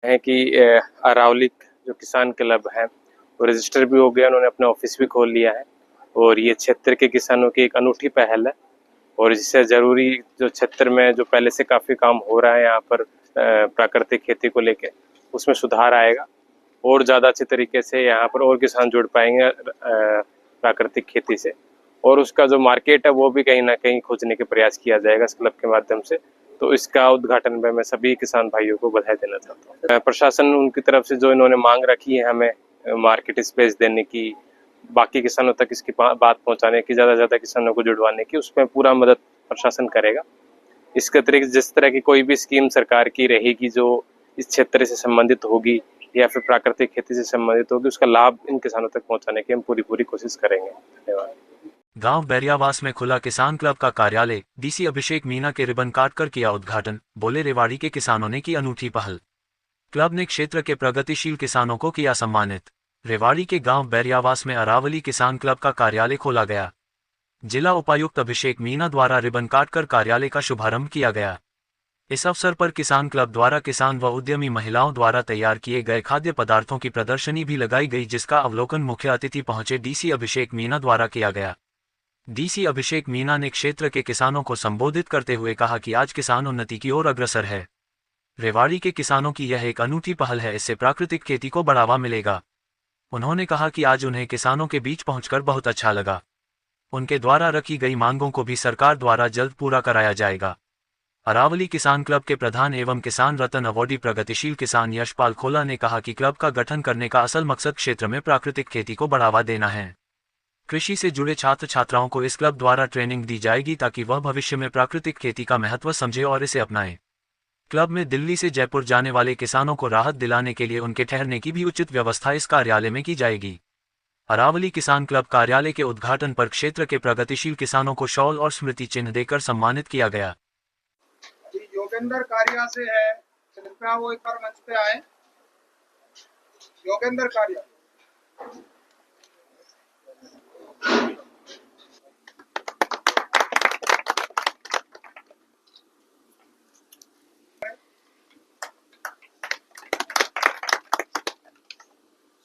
है कि अरावली जो किसान क्लब है वो रजिस्टर भी हो गया, उन्होंने अपना ऑफिस भी खोल लिया है और ये क्षेत्र के किसानों की एक अनूठी पहल है। और इससे ज़रूरी जो क्षेत्र में जो पहले से काफ़ी काम हो रहा है यहाँ पर प्राकृतिक खेती को लेके, उसमें सुधार आएगा और ज़्यादा अच्छे तरीके से यहाँ पर और किसान जुड़ पाएंगे प्राकृतिक खेती से। और उसका जो मार्केट है वो भी कहीं ना कहीं खोजने के प्रयास किया जाएगा इस क्लब के माध्यम से। तो इसका उद्घाटन में मैं सभी किसान भाइयों को बधाई देना चाहता हूँ। प्रशासन उनकी तरफ से जो इन्होंने मांग रखी है हमें मार्केट स्पेस देने की, बाकी किसानों तक इसकी बात पहुंचाने की, ज़्यादा से ज़्यादा किसानों को जुड़वाने की, उसमें पूरा मदद प्रशासन करेगा। इसके अतिरिक्त जिस तरह की कोई भी स्कीम सरकार की रहेगी जो इस क्षेत्र से संबंधित होगी या फिर प्राकृतिक खेती से संबंधित होगी, उसका लाभ इन किसानों तक पहुंचाने की हम पूरी कोशिश करेंगे। धन्यवाद। गांव बैरियावास में खुला किसान क्लब का कार्यालय, डीसी अभिषेक मीणा के रिबन काटकर किया उद्घाटन। बोले, रेवाड़ी के किसानों ने की अनूठी पहल। क्लब ने क्षेत्र के प्रगतिशील किसानों को किया सम्मानित। रेवाड़ी के गांव बैरियावास में अरावली किसान क्लब का कार्यालय खोला गया। जिला उपायुक्त अभिषेक मीणा द्वारा रिबन काटकर कार्यालय का शुभारंभ किया गया। इस अवसर पर किसान क्लब द्वारा किसान व उद्यमी महिलाओं द्वारा तैयार किए गए खाद्य पदार्थों की प्रदर्शनी भी लगाई गई, जिसका अवलोकन मुख्य अतिथि पहुंचे डीसी अभिषेक मीणा द्वारा किया गया। डीसी अभिषेक मीणा ने क्षेत्र के किसानों को संबोधित करते हुए कहा कि आज किसान उन्नति की ओर अग्रसर है। रेवाड़ी के किसानों की यह एक अनूठी पहल है, इससे प्राकृतिक खेती को बढ़ावा मिलेगा। उन्होंने कहा कि आज उन्हें किसानों के बीच पहुंचकर बहुत अच्छा लगा। उनके द्वारा रखी गई मांगों को भी सरकार द्वारा जल्द पूरा कराया जाएगा। अरावली किसान क्लब के प्रधान एवं किसान रत्न अवॉर्डी प्रगतिशील किसान यशपाल खोला ने कहा कि क्लब का गठन करने का असल मकसद क्षेत्र में प्राकृतिक खेती को बढ़ावा देना है। कृषि से जुड़े छात्र छात्राओं को इस क्लब द्वारा ट्रेनिंग दी जाएगी ताकि वह भविष्य में प्राकृतिक खेती का महत्व समझे और इसे अपनाएं। क्लब में दिल्ली से जयपुर जाने वाले किसानों को राहत दिलाने के लिए उनके ठहरने की भी उचित व्यवस्था इस कार्यालय में की जाएगी। अरावली किसान क्लब कार्यालय के उद्घाटन पर क्षेत्र के प्रगतिशील किसानों को शॉल और स्मृति चिन्ह देकर सम्मानित किया गया। योगेंद्र कारिया से है, कृपया वो एक बार मंच पे आए। योगेंद्र कारिया।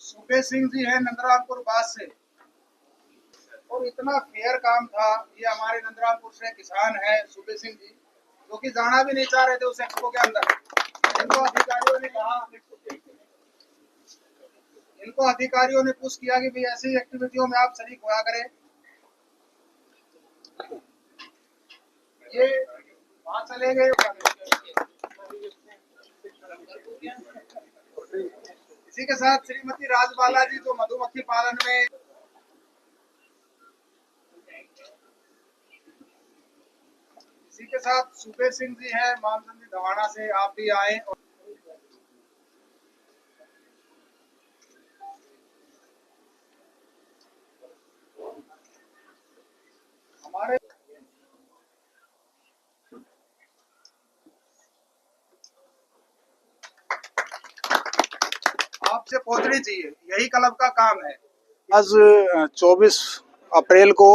सुबे सिंह जी है नंदरामपुर बास से, और इतना फेयर काम था। ये हमारे नंदरामपुर से किसान है सुबे सिंह जी, जो कि जाना भी नहीं चाह रहे थे उस एक्सपो के अंदर। इनको अधिकारियों ने पुश किया कि भाई ऐसी एक्टिविटियों में आप शरीक हुआ करें। ये वहां चले गए। इसी के साथ श्रीमती राजबाला जी जो मधुमक्खी पालन में, इसी के साथ सुबेर सिंह जी है मामचंदी धवाना से, आप भी आए। हमारे आपसे पहुंचनी चाहिए, यही क्लब का काम है। आज 24 अप्रैल को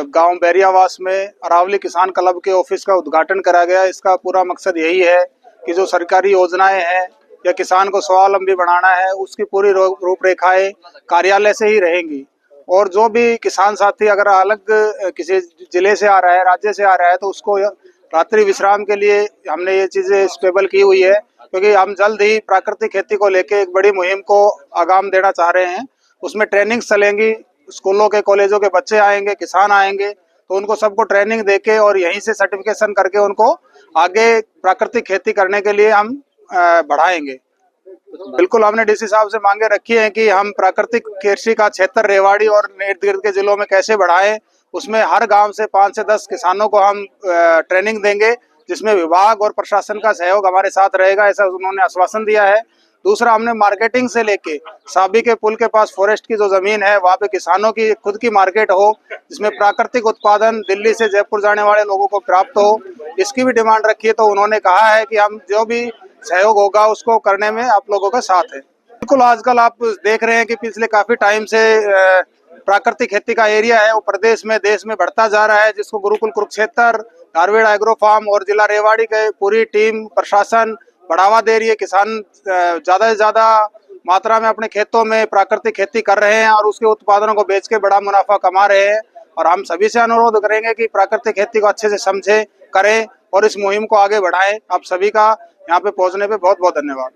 गांव बैरियावास में अरावली किसान क्लब के ऑफिस का उद्घाटन करा गया। इसका पूरा मकसद यही है कि जो सरकारी योजनाएं हैं या किसान को स्वावलंबी बनाना है, उसकी पूरी रूपरेखाएं कार्यालय से ही रहेंगी। और जो भी किसान साथी अगर अलग किसी जिले से आ रहा है, राज्य से आ रहा है, तो उसको रात्रि विश्राम के लिए हमने ये चीजें स्टेबल की हुई है, क्योंकि हम जल्द ही प्राकृतिक खेती को लेके एक बड़ी मुहिम को आगाम देना चाह रहे हैं। उसमें ट्रेनिंग चलेंगी, स्कूलों के कॉलेजों के बच्चे आएंगे, किसान आएंगे, तो उनको सबको ट्रेनिंग देके और यहीं से सर्टिफिकेशन करके उनको आगे प्राकृतिक खेती करने के लिए हम बढ़ाएंगे। बिल्कुल, हमने डीसी साहब से मांगे रखी है कि हम प्राकृतिक कृषि का क्षेत्र रेवाड़ी और इर्द गिर्द के जिलों में कैसे बढ़ाएं। उसमें हर गांव से 5 से 10 किसानों को हम ट्रेनिंग देंगे, जिसमें विभाग और प्रशासन का सहयोग हमारे साथ रहेगा, ऐसा उन्होंने आश्वासन दिया है। दूसरा, हमने मार्केटिंग से लेके साबी के पुल के पास फॉरेस्ट की जो जमीन है वहाँ पे किसानों की खुद की मार्केट हो, जिसमें प्राकृतिक उत्पादन दिल्ली से जयपुर जाने वाले लोगों को प्राप्त हो, इसकी भी डिमांड रखी है। तो उन्होंने कहा है कि हम जो भी सहयोग होगा उसको करने में आप लोगों का साथ है। बिल्कुल, आजकल आप देख रहे हैं कि पिछले काफी टाइम से प्राकृतिक खेती का एरिया है वो प्रदेश में देश में बढ़ता जा रहा है, जिसको गुरुकुल कुरुक्षेत्र, धारवेड़ एग्रो फार्म और जिला रेवाड़ी के पूरी टीम, प्रशासन, बढ़ावा दे रही है। किसान ज़्यादा से ज़्यादा मात्रा में अपने खेतों में प्राकृतिक खेती कर रहे हैं और उसके उत्पादनों को बेच के बड़ा मुनाफा कमा रहे हैं। और हम सभी से अनुरोध करेंगे कि प्राकृतिक खेती को अच्छे से समझें, करें और इस मुहिम को आगे बढ़ाएं। आप सभी का यहाँ पे पहुँचने पे बहुत बहुत धन्यवाद।